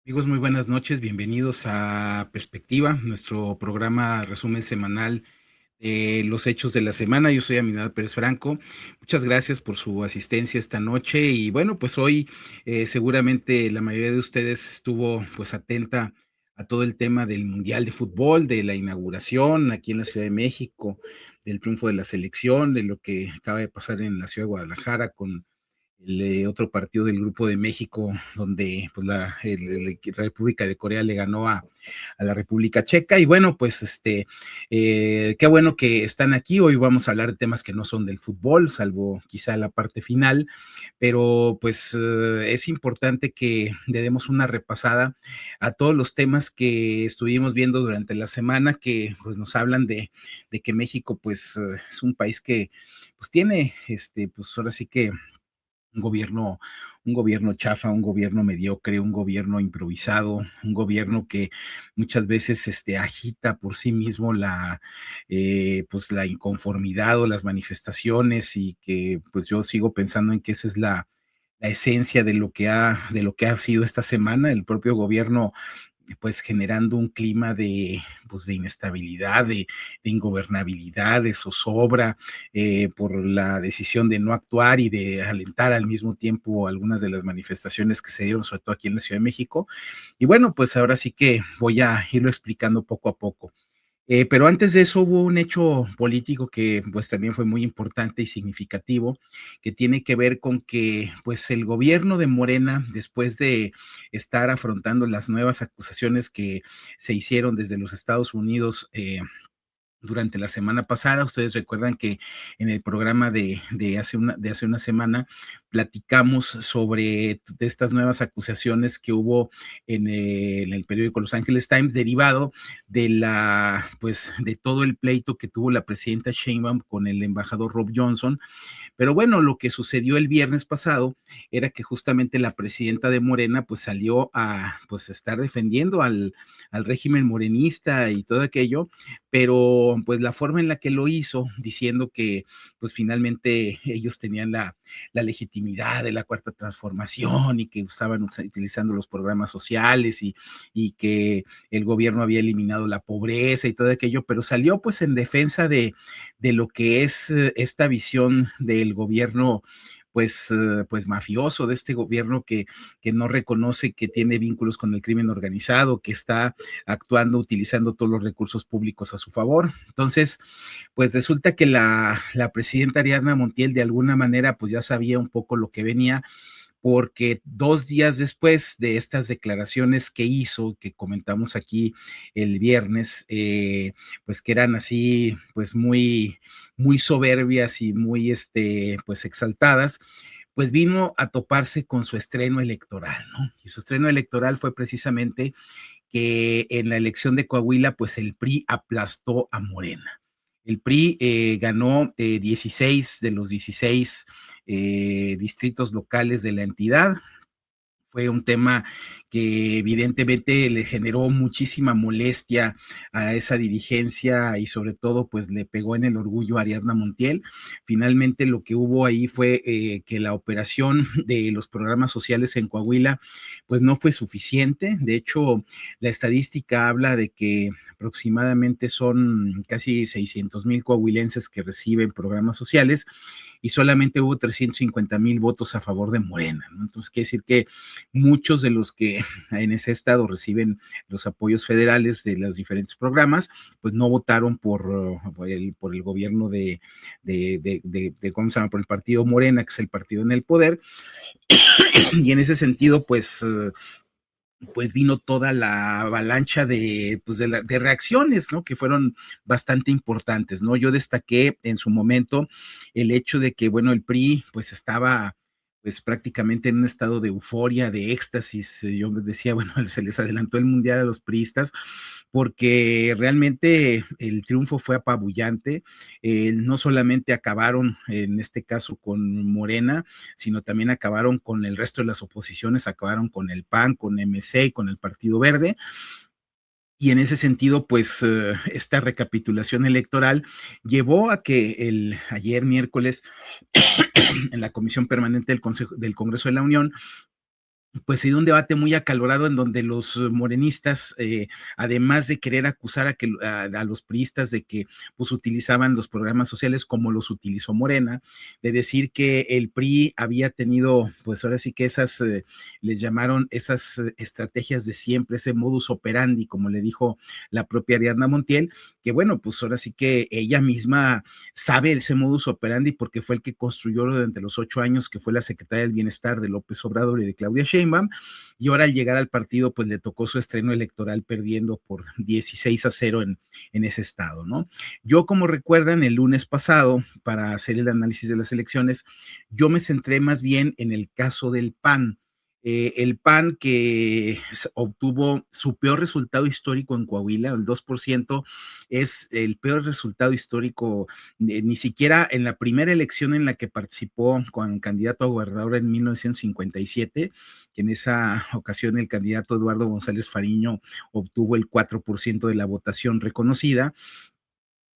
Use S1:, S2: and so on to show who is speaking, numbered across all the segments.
S1: Amigos, muy buenas noches, bienvenidos a Perspectiva, nuestro programa resumen semanal de los hechos de la semana. Yo soy Aminadab Pérez Franco. Muchas gracias por su asistencia esta noche y bueno, pues hoy seguramente la mayoría de ustedes estuvo pues atenta a todo el tema del Mundial de Fútbol, de la inauguración aquí en la Ciudad de México, del triunfo de la selección, de lo que acaba de pasar en la Ciudad de Guadalajara con otro partido del Grupo de México, donde pues, la República de Corea le ganó a la República Checa. Y bueno, pues qué bueno que están aquí. Hoy vamos a hablar de temas que no son del fútbol, salvo quizá la parte final, pero pues es importante que le demos una repasada a todos los temas que estuvimos viendo durante la semana, que pues nos hablan de que México pues es un país que pues tiene, pues ahora sí que un gobierno, un gobierno chafa, un gobierno mediocre, un gobierno improvisado, un gobierno que muchas veces agita por sí mismo pues la inconformidad o las manifestaciones, y que pues yo sigo pensando en que esa es la esencia de lo que ha sido esta semana. El propio gobierno pues generando un clima pues, de inestabilidad, de ingobernabilidad, de zozobra, por la decisión de no actuar y de alentar al mismo tiempo algunas de las manifestaciones que se dieron, sobre todo aquí en la Ciudad de México. Y bueno, pues ahora sí que voy a irlo explicando poco a poco. Pero antes de eso hubo un hecho político que pues también fue muy importante y significativo, que tiene que ver con que pues el gobierno de Morena, después de estar afrontando las nuevas acusaciones que se hicieron desde los Estados Unidos, durante la semana pasada. Ustedes recuerdan que en el programa de hace una semana platicamos sobre de estas nuevas acusaciones que hubo en el periódico Los Angeles Times, derivado de pues, de todo el pleito que tuvo la presidenta Sheinbaum con el embajador Rob Johnson. Pero bueno, lo que sucedió el viernes pasado era que justamente la presidenta de Morena pues salió a pues estar defendiendo al régimen morenista y todo aquello, pero pues la forma en la que lo hizo, diciendo que pues finalmente ellos tenían la legitimidad de la cuarta transformación y que estaban utilizando los programas sociales y que el gobierno había eliminado la pobreza y todo aquello, pero salió pues en defensa de lo que es esta visión del gobierno pues mafioso, de este gobierno que no reconoce que tiene vínculos con el crimen organizado, que está actuando utilizando todos los recursos públicos a su favor. Entonces, pues resulta que la presidenta Ariadna Montiel de alguna manera pues ya sabía un poco lo que venía, porque 2 días después de estas declaraciones que hizo, que comentamos aquí el viernes, pues que eran así, pues muy soberbias y muy, pues exaltadas, pues vino a toparse con su estreno electoral, ¿no? Y su estreno electoral fue precisamente que en la elección de Coahuila, pues el PRI aplastó a Morena. El PRI ganó 16 de los 16 distritos locales de la entidad. Fue un tema que evidentemente le generó muchísima molestia a esa dirigencia y sobre todo pues le pegó en el orgullo a Ariadna Montiel. Finalmente lo que hubo ahí fue que la operación de los programas sociales en Coahuila pues no fue suficiente. De hecho, la estadística habla de que aproximadamente son casi 600,000 coahuilenses que reciben programas sociales y solamente hubo 350,000 votos a favor de Morena, ¿no? Entonces quiere decir que muchos de los que en ese estado reciben los apoyos federales de los diferentes programas, pues no votaron por el gobierno ¿cómo se llama? Por el partido Morena, que es el partido en el poder. Y en ese sentido, pues vino toda la avalancha pues de reacciones, ¿no? Que fueron bastante importantes, ¿no? Yo destaqué en su momento el hecho de que, bueno, el PRI pues estaba pues prácticamente en un estado de euforia, de éxtasis. Yo decía, bueno, se les adelantó el mundial a los priistas, porque realmente el triunfo fue apabullante. No solamente acabaron, en este caso, con Morena, sino también acabaron con el resto de las oposiciones, acabaron con el PAN, con MC y con el Partido Verde. Y en ese sentido, pues esta recapitulación electoral llevó a que ayer miércoles en la Comisión Permanente del Congreso de la Unión pues se dio un debate muy acalorado en donde los morenistas, además de querer acusar a los priistas de que pues utilizaban los programas sociales como los utilizó Morena, de decir que el PRI había tenido, pues ahora sí que esas, les llamaron esas estrategias de siempre, ese modus operandi, como le dijo la propia Ariadna Montiel, que bueno, pues ahora sí que ella misma sabe ese modus operandi porque fue el que construyó durante los 8 años que fue la secretaria del Bienestar de López Obrador y de Claudia Sheinbaum, y ahora al llegar al partido, pues le tocó su estreno electoral perdiendo por 16-0 en ese estado, ¿no? Yo, como recuerdan, el lunes pasado, para hacer el análisis de las elecciones, yo me centré más bien en el caso del PAN. El PAN que obtuvo su peor resultado histórico en Coahuila, el 2%, es el peor resultado histórico, ni siquiera en la primera elección en la que participó con candidato a gobernador en 1957, que en esa ocasión el candidato Eduardo González Fariño obtuvo el 4% de la votación reconocida.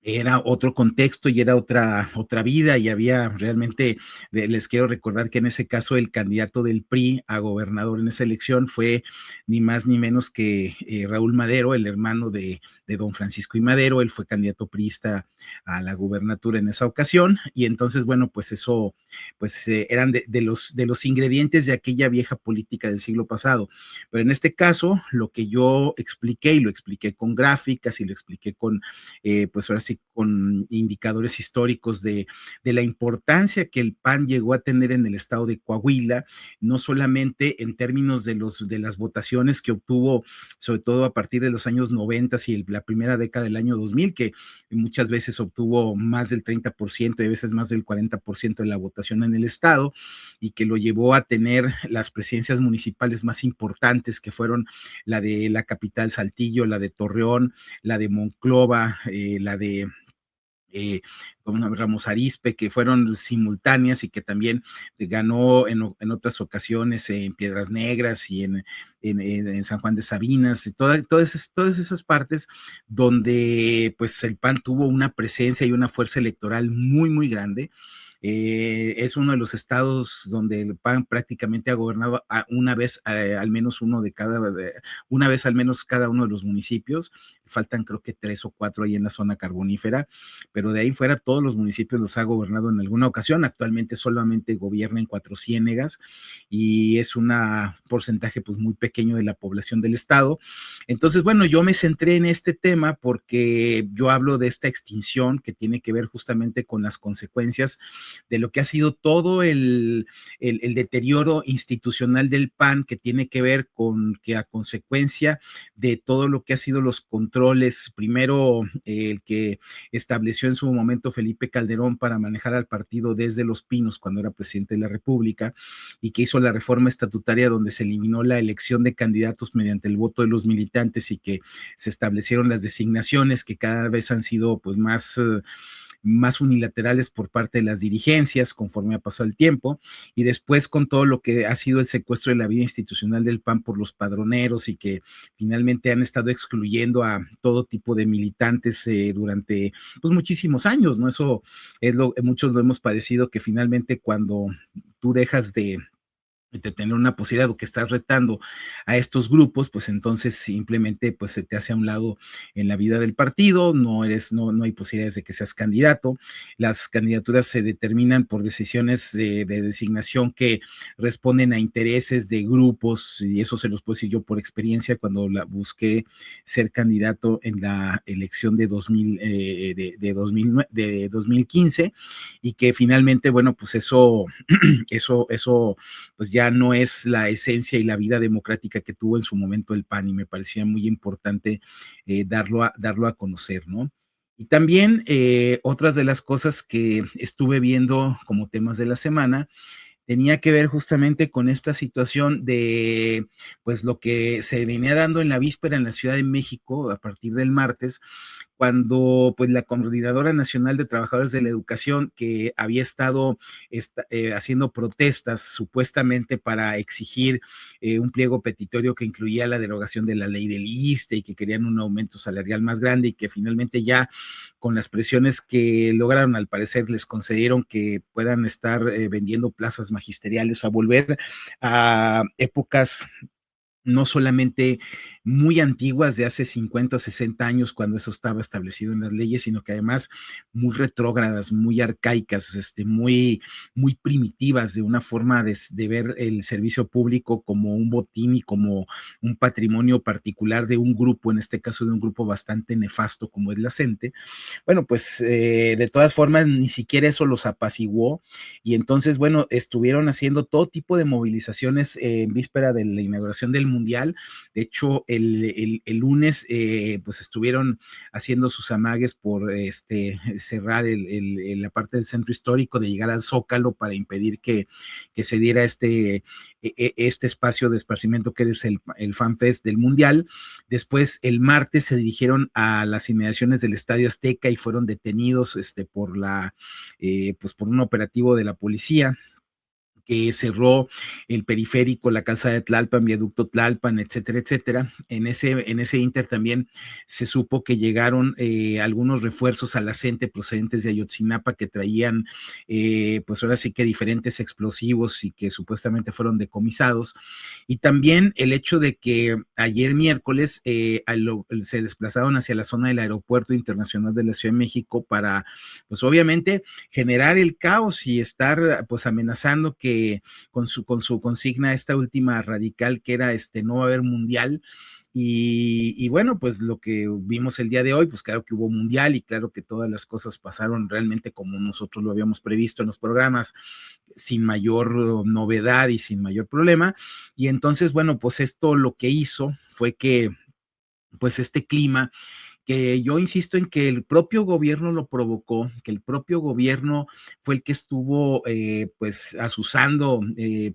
S1: Era otro contexto y era otra vida y había realmente, les quiero recordar que en ese caso el candidato del PRI a gobernador en esa elección fue ni más ni menos que Raúl Madero, el hermano de don Francisco y Madero. Él fue candidato priista a la gubernatura en esa ocasión y entonces, bueno, pues eso, pues eran de los ingredientes de aquella vieja política del siglo pasado. Pero en este caso, lo que yo expliqué y lo expliqué con gráficas y lo expliqué con pues ahora sí, con indicadores históricos de la importancia que el PAN llegó a tener en el estado de Coahuila, no solamente en términos de las votaciones que obtuvo, sobre todo a partir de los años 90 y la primera década del año 2000, que muchas veces obtuvo más del 30% y a veces más del 40% de la votación en el estado, y que lo llevó a tener las presidencias municipales más importantes, que fueron la de la capital Saltillo, la de Torreón, la de Monclova, la de Ramos Arizpe, que fueron simultáneas y que también ganó en otras ocasiones en Piedras Negras y en San Juan de Sabinas, y todas esas partes donde pues el PAN tuvo una presencia y una fuerza electoral muy, muy grande. Es uno de los estados donde el PAN prácticamente ha gobernado una vez, al menos una vez al menos cada uno de los municipios. Faltan creo que 3 o 4 ahí en la zona carbonífera, pero de ahí fuera todos los municipios los ha gobernado en alguna ocasión. Actualmente solamente gobierna en Cuatro Ciénegas y es un porcentaje pues muy pequeño de la población del estado. Entonces, bueno, yo me centré en este tema porque yo hablo de esta extinción que tiene que ver justamente con las consecuencias de lo que ha sido todo el deterioro institucional del PAN, que tiene que ver con que a consecuencia de todo lo que ha sido los controles, primero el que estableció en su momento Felipe Calderón para manejar al partido desde Los Pinos cuando era presidente de la República, y que hizo la reforma estatutaria donde se eliminó la elección de candidatos mediante el voto de los militantes y que se establecieron las designaciones que cada vez han sido pues más unilaterales por parte de las dirigencias conforme ha pasado el tiempo, y después con todo lo que ha sido el secuestro de la vida institucional del PAN por los padroneros y que finalmente han estado excluyendo a todo tipo de militantes durante pues muchísimos años, ¿no? Eso es muchos lo hemos padecido, que finalmente cuando tú dejas de tener una posibilidad o que estás retando a estos grupos, pues entonces simplemente pues se te hace a un lado en la vida del partido, no hay posibilidades de que seas candidato. Las candidaturas se determinan por decisiones de designación que responden a intereses de grupos, y eso se los puedo decir yo por experiencia cuando busqué ser candidato en la elección de 2015, y que finalmente, bueno, pues eso pues ya no es la esencia y la vida democrática que tuvo en su momento el PAN, y me parecía muy importante darlo a conocer, ¿no? Y también otras de las cosas que estuve viendo como temas de la semana tenía que ver justamente con esta situación de, pues, lo que se venía dando en la víspera en la Ciudad de México a partir del martes, cuando pues la Coordinadora Nacional de Trabajadores de la Educación, que había estado haciendo protestas supuestamente para exigir un pliego petitorio que incluía la derogación de la ley del ISSSTE y que querían un aumento salarial más grande y que finalmente ya con las presiones que lograron, al parecer les concedieron que puedan estar vendiendo plazas magisteriales, a volver a épocas no solamente muy antiguas de hace 50 o 60 años cuando eso estaba establecido en las leyes, sino que además muy retrógradas, muy arcaicas, muy primitivas de una forma de ver el servicio público como un botín y como un patrimonio particular de un grupo, en este caso de un grupo bastante nefasto como es la CENTE. Bueno, pues de todas formas ni siquiera eso los apaciguó y entonces, bueno, estuvieron haciendo todo tipo de movilizaciones en víspera de la inauguración del Mundial. De hecho, el lunes, pues estuvieron haciendo sus amagues por cerrar la parte del centro histórico, de llegar al Zócalo para impedir que se diera este espacio de esparcimiento que es el FanFest del Mundial. Después, el martes, se dirigieron a las inmediaciones del Estadio Azteca y fueron detenidos pues por un operativo de la policía que cerró el periférico, la calzada de Tlalpan, viaducto Tlalpan, etcétera, etcétera. En ese inter también se supo que llegaron algunos refuerzos a la CENTE procedentes de Ayotzinapa que traían, pues ahora sí que diferentes explosivos y que supuestamente fueron decomisados. Y también el hecho de que ayer miércoles se desplazaron hacia la zona del Aeropuerto Internacional de la Ciudad de México para, pues obviamente, generar el caos y estar pues amenazando que con su consigna esta última radical que era no va a haber mundial. Y bueno, pues lo que vimos el día de hoy, pues claro que hubo mundial y claro que todas las cosas pasaron realmente como nosotros lo habíamos previsto en los programas, sin mayor novedad y sin mayor problema. Y entonces, bueno, pues esto lo que hizo fue que pues este clima que yo insisto en que el propio gobierno lo provocó, que el propio gobierno fue el que estuvo pues azuzando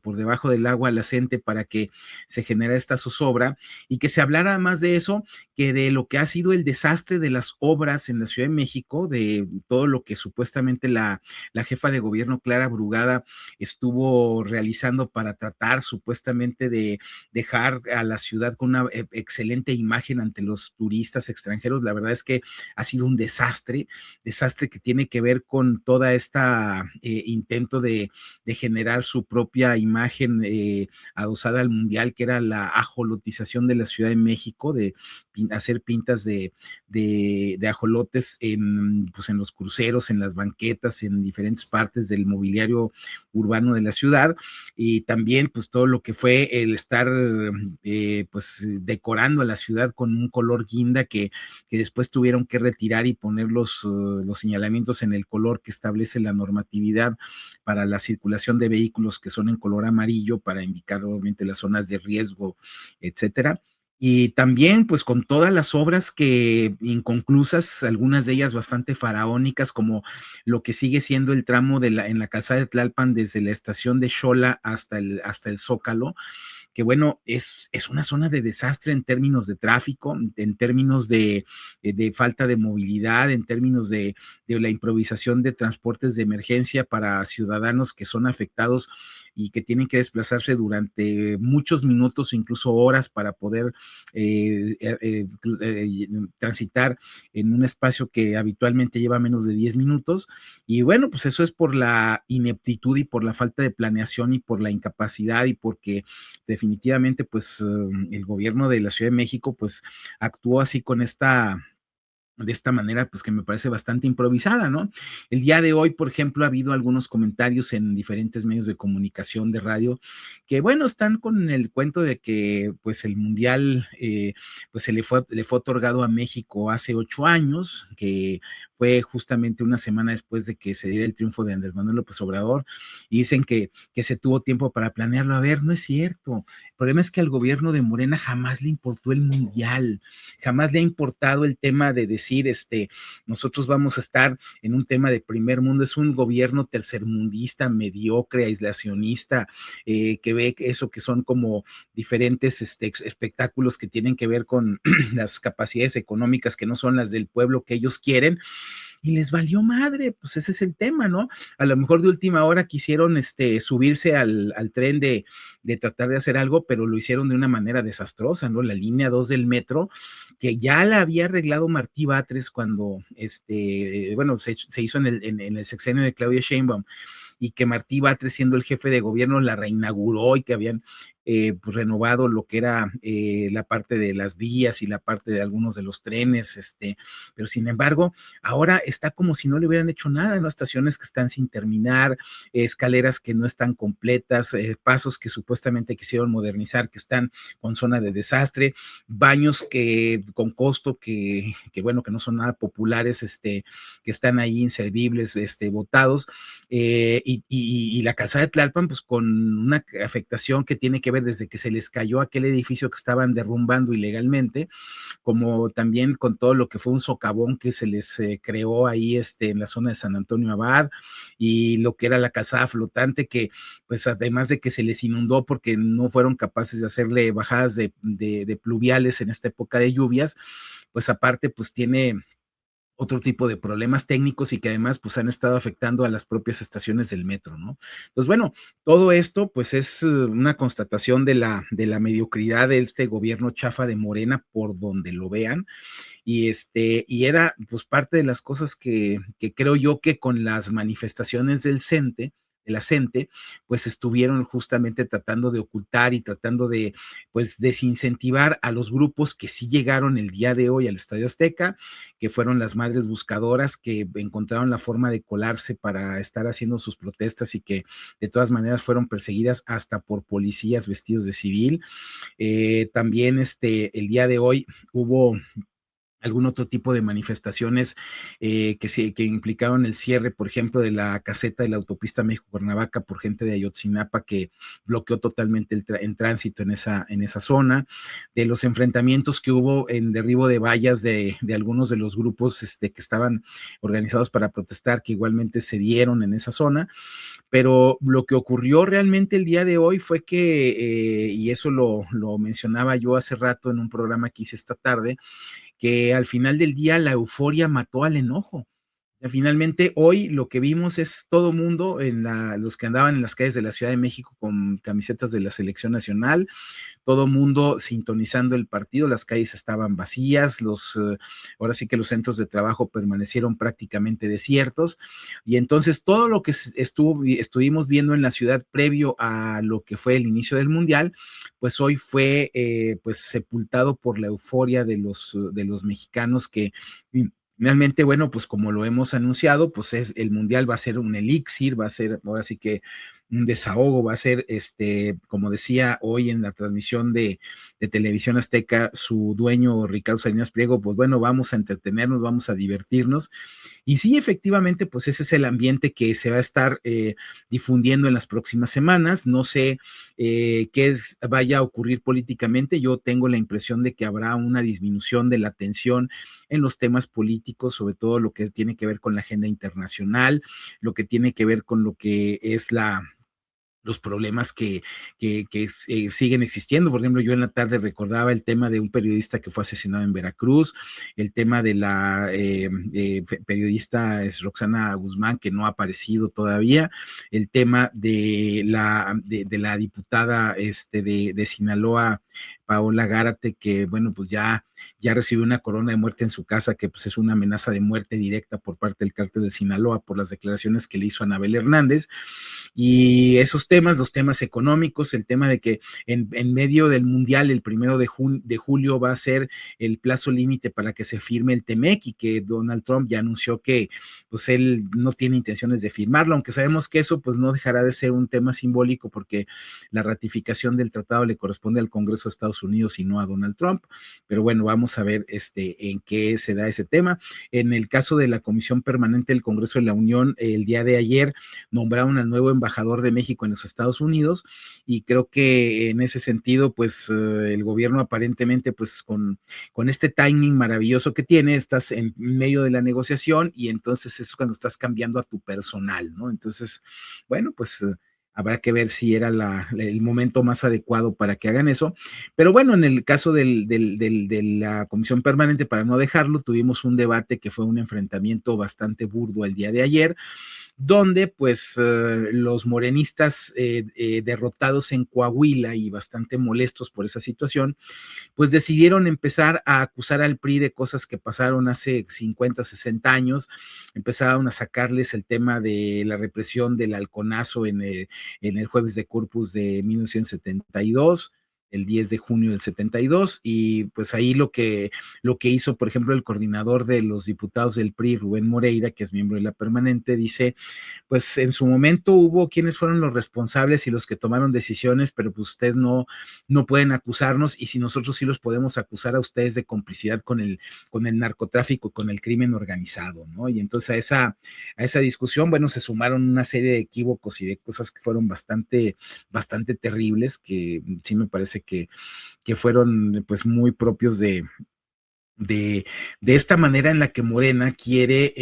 S1: por debajo del agua a la gente para que se genera esta zozobra y que se hablara más de eso que de lo que ha sido el desastre de las obras en la Ciudad de México, de todo lo que supuestamente la jefa de gobierno Clara Brugada estuvo realizando para tratar supuestamente de dejar a la ciudad con una excelente imagen ante los turistas extranjeros. La verdad es que ha sido un desastre que tiene que ver con toda esta intento de generar su propia imagen adosada al mundial, que era la ajolotización de la Ciudad de México, de hacer pintas de ajolotes pues en los cruceros, en las banquetas, en diferentes partes del mobiliario urbano de la ciudad, y también pues todo lo que fue el estar pues decorando a la ciudad con un color guinda que después tuvieron que retirar y poner los señalamientos en el color que establece la normatividad para la circulación de vehículos que son en color amarillo para indicar obviamente las zonas de riesgo, etcétera. Y también, pues, con todas las obras que inconclusas, algunas de ellas bastante faraónicas, como lo que sigue siendo el tramo en la calzada de Tlalpan, desde la estación de Xola hasta el Zócalo, que bueno, es una zona de desastre en términos de tráfico, en términos de falta de movilidad, en términos de la improvisación de transportes de emergencia para ciudadanos que son afectados y que tienen que desplazarse durante muchos minutos, incluso horas, para poder transitar en un espacio que habitualmente lleva menos de 10 minutos. Y bueno, pues eso es por la ineptitud y por la falta de planeación y por la incapacidad y porque definitivamente pues el gobierno de la Ciudad de México pues actuó así de esta manera, pues que me parece bastante improvisada, ¿no? El día de hoy, por ejemplo, ha habido algunos comentarios en diferentes medios de comunicación de radio que, bueno, están con el cuento de que, pues, el Mundial, pues, le fue otorgado a México hace 8 años, que fue justamente una semana después de que se diera el triunfo de Andrés Manuel López Obrador, y dicen que se tuvo tiempo para planearlo. A ver, no es cierto. El problema es que al gobierno de Morena jamás le importó el mundial, jamás le ha importado el tema de decir, nosotros vamos a estar en un tema de primer mundo. Es un gobierno tercermundista, mediocre, aislacionista, que ve eso que son como diferentes espectáculos que tienen que ver con las capacidades económicas que no son las del pueblo que ellos quieren, y les valió madre. Pues ese es el tema, ¿no? A lo mejor de última hora quisieron subirse al tren de tratar de hacer algo, pero lo hicieron de una manera desastrosa, ¿no? La línea 2 del metro, que ya la había arreglado Martí Batres cuando, bueno, se hizo en el sexenio de Claudia Sheinbaum, y que Martí Batres, siendo el jefe de gobierno, la reinauguró, y que habían pues renovado lo que era la parte de las vías y la parte de algunos de los trenes, pero sin embargo, ahora está como si no le hubieran hecho nada, ¿no? Estaciones que están sin terminar, escaleras que no están completas, pasos que supuestamente quisieron modernizar, que están con zona de desastre, baños que con costo bueno, que no son nada populares, que están ahí inservibles, botados, y la calzada de Tlalpan, pues con una afectación que tiene que ver desde que se les cayó aquel edificio que estaban derrumbando ilegalmente, como también con todo lo que fue un socavón que se les creó ahí en la zona de San Antonio Abad, y lo que era la calzada flotante, que pues además de que se les inundó porque no fueron capaces de hacerle bajadas de pluviales en esta época de lluvias, pues aparte pues tiene otro tipo de problemas técnicos, y que además pues han estado afectando a las propias estaciones del metro, ¿no? Entonces, bueno, todo esto pues es una constatación de la mediocridad de este gobierno chafa de Morena por donde lo vean, y era pues parte de las cosas que creo yo que con las manifestaciones del CENTE, de la CENTE, pues estuvieron justamente tratando de ocultar y tratando de pues desincentivar a los grupos que sí llegaron el día de hoy al Estadio Azteca, que fueron las madres buscadoras que encontraron la forma de colarse para estar haciendo sus protestas, y que de todas maneras fueron perseguidas hasta por policías vestidos de civil. También el día de hoy hubo algún otro tipo de manifestaciones que implicaron el cierre, por ejemplo, de la caseta de la autopista México-Cuernavaca por gente de Ayotzinapa, que bloqueó totalmente el tránsito en esa zona, de los enfrentamientos que hubo en derribo de vallas de algunos de los grupos que estaban organizados para protestar, que igualmente se dieron en esa zona. Pero lo que ocurrió realmente el día de hoy fue que, y eso lo mencionaba yo hace rato en un programa que hice esta tarde, que al final del día la euforia mató al enojo. Finalmente, hoy lo que vimos es todo mundo, los que andaban en las calles de la Ciudad de México con camisetas de la selección nacional, todo mundo sintonizando el partido, las calles estaban vacías, ahora sí que los centros de trabajo permanecieron prácticamente desiertos, y entonces todo lo que estuvimos viendo en la ciudad previo a lo que fue el inicio del Mundial, pues hoy fue pues sepultado por la euforia de los mexicanos, que finalmente, bueno, pues como lo hemos anunciado, pues el Mundial va a ser un elixir, va a ser ahora sí que un desahogo, va a ser, como decía hoy en la transmisión de Televisión Azteca, su dueño Ricardo Salinas Pliego, pues bueno, vamos a entretenernos, vamos a divertirnos. Y sí, efectivamente, pues ese es el ambiente que se va a estar difundiendo en las próximas semanas. No sé vaya a ocurrir políticamente. Yo tengo la impresión de que habrá una disminución de la tensión en los temas políticos, sobre todo lo que tiene que ver con la agenda internacional, lo que tiene que ver con lo que es los problemas que siguen existiendo. Por ejemplo, yo en la tarde recordaba el tema de un periodista que fue asesinado en Veracruz, el tema de la periodista Roxana Guzmán, que no ha aparecido todavía, el tema de la diputada de Sinaloa, Paola Gárate, que bueno, pues ya recibió una corona de muerte en su casa, que pues es una amenaza de muerte directa por parte del cártel de Sinaloa por las declaraciones que le hizo Anabel Hernández. Y esos temas, los temas económicos, el tema de que en medio del Mundial, el 1 de julio va a ser el plazo límite para que se firme el TEMEC, y que Donald Trump ya anunció que pues él no tiene intenciones de firmarlo, aunque sabemos que eso pues no dejará de ser un tema simbólico, porque la ratificación del tratado le corresponde al Congreso Congreso de Estados Unidos y no a Donald Trump. Pero bueno, vamos a ver en qué se da ese tema. En el caso de la Comisión Permanente del Congreso de la Unión, el día de ayer nombraron al nuevo embajador de México en los Estados Unidos y creo que en ese sentido, pues el gobierno aparentemente, pues con este timing maravilloso que tiene, estás en medio de la negociación y entonces es cuando estás cambiando a tu personal, ¿no? Entonces, bueno, pues habrá que ver si era el momento más adecuado para que hagan eso. Pero bueno, en el caso de la Comisión Permanente, para no dejarlo, tuvimos un debate que fue un enfrentamiento bastante burdo el día de ayer, donde pues los morenistas derrotados en Coahuila y bastante molestos por esa situación, pues decidieron empezar a acusar al PRI de cosas que pasaron hace 50, 60 años, empezaron a sacarles el tema de la represión del halconazo en el jueves de Corpus de 1972, el 10 de junio del 72, y pues ahí lo que hizo, por ejemplo, el coordinador de los diputados del PRI, Rubén Moreira, que es miembro de la permanente, dice, pues en su momento hubo quienes fueron los responsables y los que tomaron decisiones, pero pues ustedes no pueden acusarnos y si nosotros sí los podemos acusar a ustedes de complicidad con el narcotráfico, con el crimen organizado, ¿no? Y entonces a esa discusión, bueno, se sumaron una serie de equívocos y de cosas que fueron bastante terribles, que sí me parece que fueron pues muy propios de esta manera en la que Morena quiere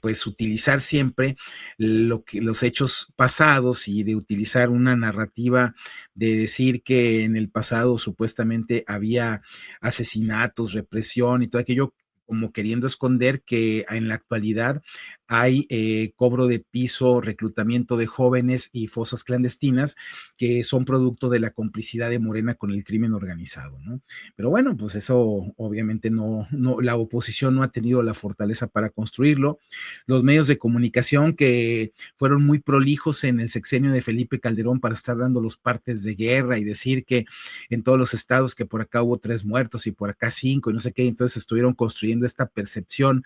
S1: pues utilizar siempre los hechos pasados y de utilizar una narrativa de decir que en el pasado supuestamente había asesinatos, represión y todo aquello, como queriendo esconder que en la actualidad hay cobro de piso, reclutamiento de jóvenes y fosas clandestinas que son producto de la complicidad de Morena con el crimen organizado, ¿no? Pero bueno, pues eso obviamente la oposición no ha tenido la fortaleza para construirlo. Los medios de comunicación que fueron muy prolijos en el sexenio de Felipe Calderón para estar dando los partes de guerra y decir que en todos los estados que por acá hubo 3 muertos y por acá 5 y no sé qué, entonces estuvieron construyendo esta percepción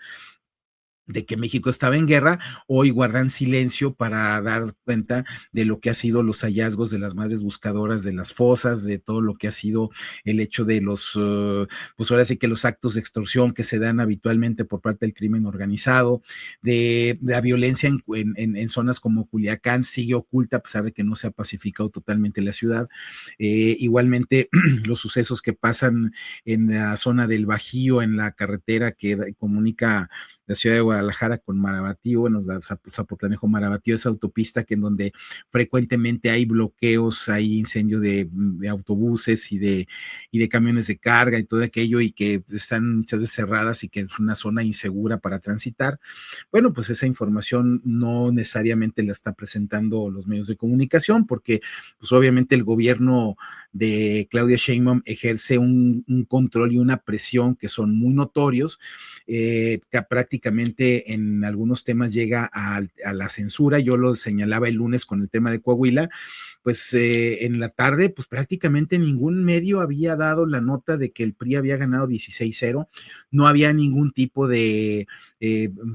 S1: de que México estaba en guerra, hoy guardan silencio para dar cuenta de lo que ha sido los hallazgos de las madres buscadoras de las fosas, de todo lo que ha sido el hecho de pues ahora sí que los actos de extorsión que se dan habitualmente por parte del crimen organizado, de la violencia en zonas como Culiacán sigue oculta a pesar de que no se ha pacificado totalmente la ciudad. Igualmente los sucesos que pasan en la zona del Bajío, en la carretera que comunica la ciudad de Guadalajara con Marabatío, bueno, Zapotlanejo Marabatío, esa autopista que en donde frecuentemente hay bloqueos, hay incendio de autobuses y de camiones de carga y todo aquello y que están muchas veces cerradas y que es una zona insegura para transitar. Bueno, pues esa información no necesariamente la está presentando los medios de comunicación porque pues obviamente el gobierno de Claudia Sheinbaum ejerce un control y una presión que son muy notorios, que prácticamente en algunos temas llega a la censura. Yo lo señalaba el lunes con el tema de Coahuila, pues en la tarde, pues prácticamente ningún medio había dado la nota de que el PRI había ganado 16-0, no había ningún tipo de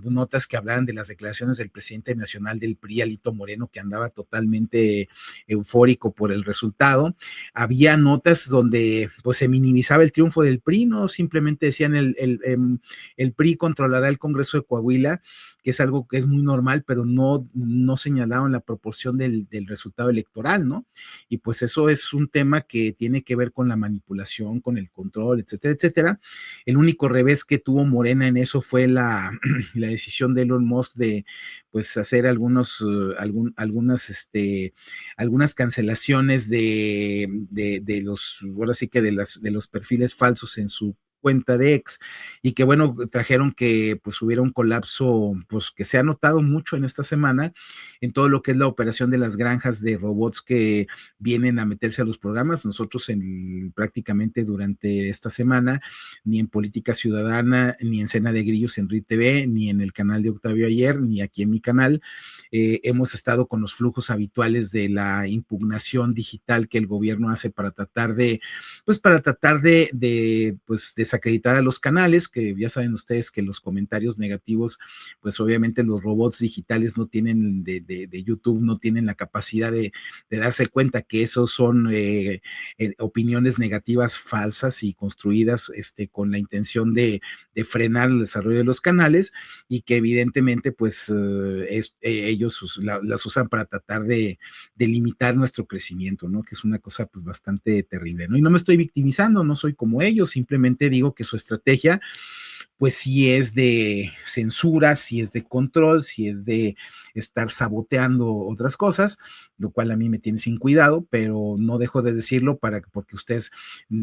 S1: notas que hablaran de las declaraciones del presidente nacional del PRI, Alito Moreno, que andaba totalmente eufórico por el resultado. Había notas donde pues se minimizaba el triunfo del PRI, no simplemente decían el PRI controlará el Congreso de Coahuila, que es algo que es muy normal, pero no señalaban la proporción del resultado electoral, ¿no? Y pues eso es un tema que tiene que ver con la manipulación, con el control, etcétera, etcétera. El único revés que tuvo Morena en eso fue la decisión de Elon Musk de pues hacer algunas cancelaciones de los, ahora sí que de los perfiles falsos en su cuenta de ex y que bueno, trajeron que pues hubiera un colapso pues que se ha notado mucho en esta semana en todo lo que es la operación de las granjas de robots que vienen a meterse a los programas. Nosotros prácticamente durante esta semana, ni en Política Ciudadana, ni en Cena de Grillos en RIT TV, ni en el canal de Octavio Ayer, ni aquí en mi canal, hemos estado con los flujos habituales de la impugnación digital que el gobierno hace para tratar de pues desacreditar a los canales, que ya saben ustedes que los comentarios negativos, pues obviamente los robots digitales no tienen, de YouTube, no tienen la capacidad de darse cuenta que esos son opiniones negativas falsas y construidas con la intención de frenar el desarrollo de los canales, y que evidentemente pues ellos las usan para tratar de limitar nuestro crecimiento, ¿no? Que es una cosa pues bastante terrible, ¿no? Y no me estoy victimizando, no soy como ellos, simplemente digo que su estrategia pues sí es de censura, sí es de control, sí es de estar saboteando otras cosas, lo cual a mí me tiene sin cuidado, pero no dejo de decirlo porque ustedes,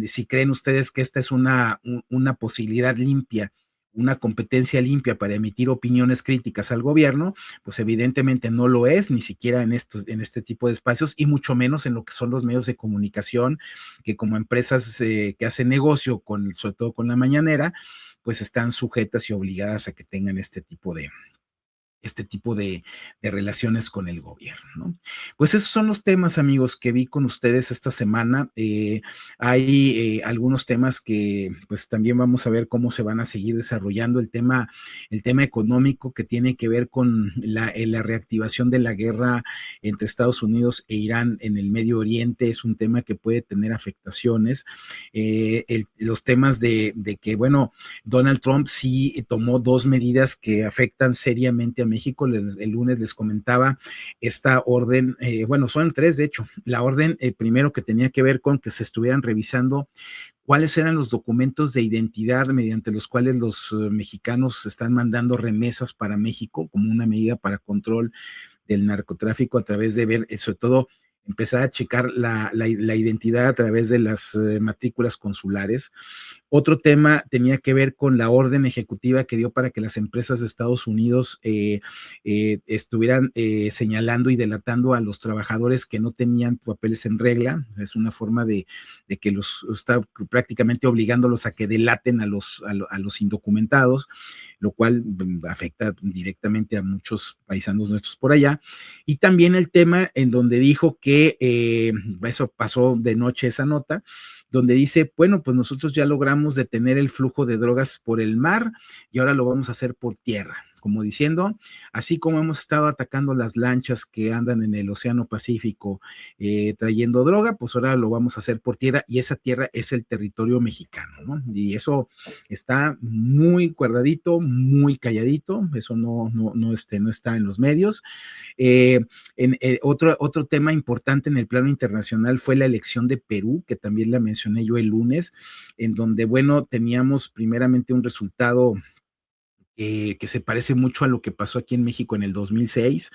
S1: si creen ustedes que esta es una posibilidad limpia, una competencia limpia para emitir opiniones críticas al gobierno, pues evidentemente no lo es, ni siquiera en este tipo de espacios, y mucho menos en lo que son los medios de comunicación, que como empresas que hacen negocio, sobre todo con la mañanera, pues están sujetas y obligadas a que tengan este tipo de relaciones con el gobierno, ¿no? Pues esos son los temas, amigos, que vi con ustedes esta semana. Hay algunos temas que pues también vamos a ver cómo se van a seguir desarrollando. El tema económico que tiene que ver con la reactivación de la guerra entre Estados Unidos e Irán en el Medio Oriente es un tema que puede tener afectaciones. Los temas de que, bueno, Donald Trump sí tomó 2 medidas que afectan seriamente a México. El lunes les comentaba esta orden, bueno, son 3 de hecho. La orden primero que tenía que ver con que se estuvieran revisando cuáles eran los documentos de identidad mediante los cuales los mexicanos están mandando remesas para México como una medida para control del narcotráfico, a través de ver, sobre todo, empezar a checar la identidad a través de las matrículas consulares. Otro tema tenía que ver con la orden ejecutiva que dio para que las empresas de Estados Unidos estuvieran señalando y delatando a los trabajadores que no tenían papeles en regla. Es una forma de que los está prácticamente obligándolos a que delaten a los indocumentados, lo cual afecta directamente a muchos paisanos nuestros por allá. Y también el tema en donde dijo que eso pasó de noche, esa nota, donde dice, bueno, pues nosotros ya logramos detener el flujo de drogas por el mar y ahora lo vamos a hacer por tierra, como diciendo, así como hemos estado atacando las lanchas que andan en el Océano Pacífico trayendo droga, pues ahora lo vamos a hacer por tierra, y esa tierra es el territorio mexicano, ¿no? Y eso está muy guardadito, muy calladito, eso no está en los medios. Otro tema importante en el plano internacional fue la elección de Perú, que también la mencioné yo el lunes, en donde, bueno, teníamos primeramente un resultado que se parece mucho a lo que pasó aquí en México en el 2006,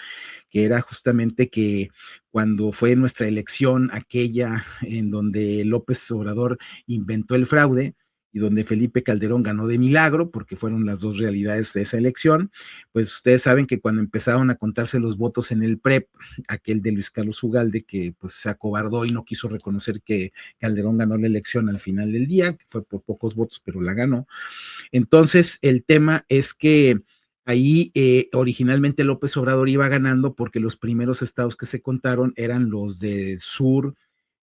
S1: que era justamente que cuando fue nuestra elección aquella en donde López Obrador inventó el fraude y donde Felipe Calderón ganó de milagro, porque fueron las dos realidades de esa elección, pues ustedes saben que cuando empezaron a contarse los votos en el PREP, aquel de Luis Carlos Ugalde, que pues se acobardó y no quiso reconocer que Calderón ganó la elección al final del día, que fue por pocos votos, pero la ganó. Entonces, el tema es que ahí originalmente López Obrador iba ganando porque los primeros estados que se contaron eran los del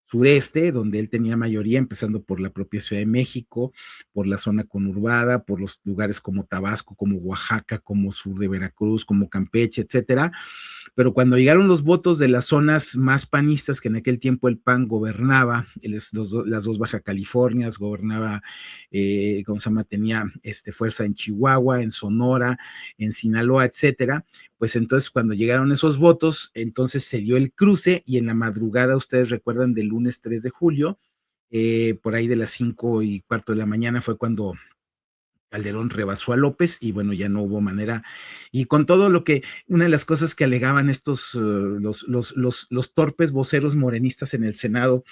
S1: sureste, donde él tenía mayoría, empezando por la propia Ciudad de México, por la zona conurbada, por los lugares como Tabasco, como Oaxaca, como sur de Veracruz, como Campeche, etcétera. Pero cuando llegaron los votos de las zonas más panistas, que en aquel tiempo el PAN gobernaba, las dos Baja Californias, gobernaba, ¿cómo se llama? Tenía fuerza en Chihuahua, en Sonora, en Sinaloa, etcétera. Pues entonces cuando llegaron esos votos, entonces se dio el cruce, y en la madrugada, ustedes recuerdan, del lunes 3 de julio, por ahí de las 5:15 de la mañana fue cuando Calderón rebasó a López, y bueno, ya no hubo manera. Y con todo lo que, una de las cosas que alegaban estos, los torpes voceros morenistas en el Senado,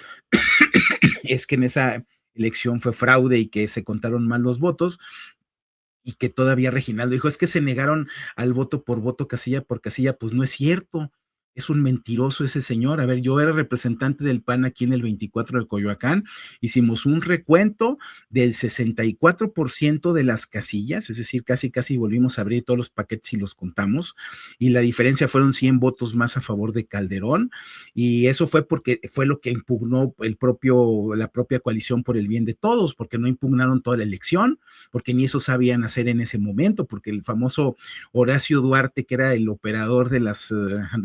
S1: es que en esa elección fue fraude y que se contaron mal los votos, y que todavía Reginaldo dijo, es que se negaron al voto por voto, casilla por casilla. Pues no es cierto. es un mentiroso ese señor. A ver, yo era representante del PAN aquí en el 24 de Coyoacán, hicimos un recuento del 64% de las casillas, es decir, casi, casi volvimos a abrir todos los paquetes y los contamos, y la diferencia fueron 100 votos más a favor de Calderón, y eso fue porque fue lo que impugnó la propia coalición por el bien de todos, porque no impugnaron toda la elección, porque ni eso sabían hacer en ese momento, porque el famoso Horacio Duarte, que era el operador de las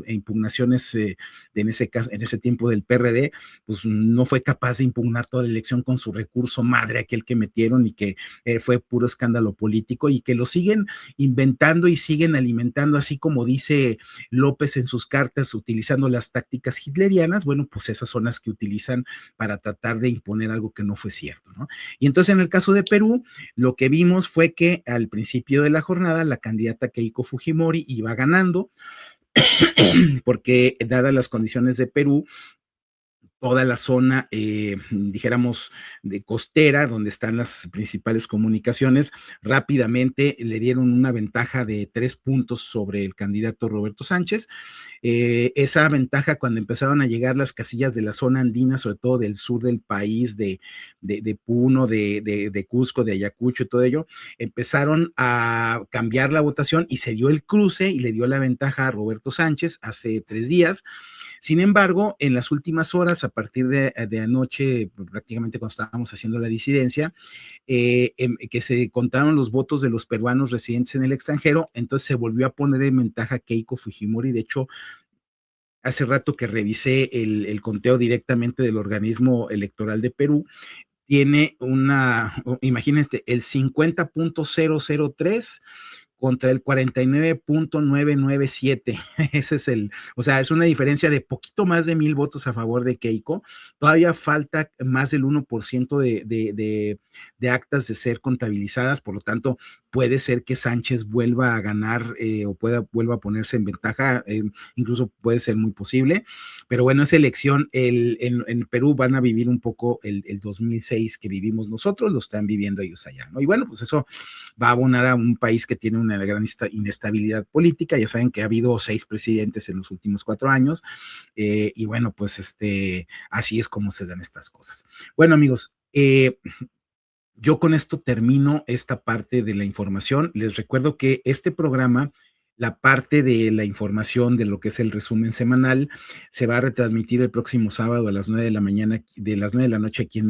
S1: impugnaciones en ese caso, en ese tiempo del PRD, pues no fue capaz de impugnar toda la elección con su recurso madre, aquel que metieron y que fue puro escándalo político y que lo siguen inventando y siguen alimentando, así como dice López en sus cartas, utilizando las tácticas hitlerianas. Bueno, pues esas son las que utilizan para tratar de imponer algo que no fue cierto, ¿no? Y entonces en el caso de Perú, lo que vimos fue que al principio de la jornada la candidata Keiko Fujimori iba ganando, porque dadas las condiciones de Perú, toda la zona, dijéramos, de costera, donde están las principales comunicaciones, rápidamente le dieron una ventaja de 3 puntos sobre el candidato Roberto Sánchez. Esa ventaja, cuando empezaron a llegar las casillas de la zona andina, sobre todo del sur del país, de Puno, de Cusco, de Ayacucho y todo ello, empezaron a cambiar la votación y se dio el cruce y le dio la ventaja a Roberto Sánchez hace 3 días. Sin embargo, en las últimas horas, a partir de anoche, prácticamente cuando estábamos haciendo la disidencia, que se contaron los votos de los peruanos residentes en el extranjero, entonces se volvió a poner en ventaja Keiko Fujimori. De hecho, hace rato que revisé el conteo directamente del organismo electoral de Perú, tiene imagínense, el 50.003 contra el 49.997. Ese es o sea, es una diferencia de poquito más de 1,000 votos a favor de Keiko. Todavía falta más del 1% de actas de ser contabilizadas, por lo tanto, puede ser que Sánchez vuelva a ganar o vuelva a ponerse en ventaja, incluso puede ser muy posible, pero bueno, esa elección en Perú van a vivir un poco el 2006 que vivimos nosotros, lo están viviendo ellos allá, ¿no? Y bueno, pues eso va a abonar a un país que tiene una gran inestabilidad política. Ya saben que ha habido 6 presidentes en los últimos 4 años, y bueno, pues así es como se dan estas cosas. Bueno, amigos, yo con esto termino esta parte de la información. Les recuerdo que este programa, la parte de la información de lo que es el resumen semanal, se va a retransmitir el próximo sábado a las 9 de la mañana, de las 9 de la noche aquí en mi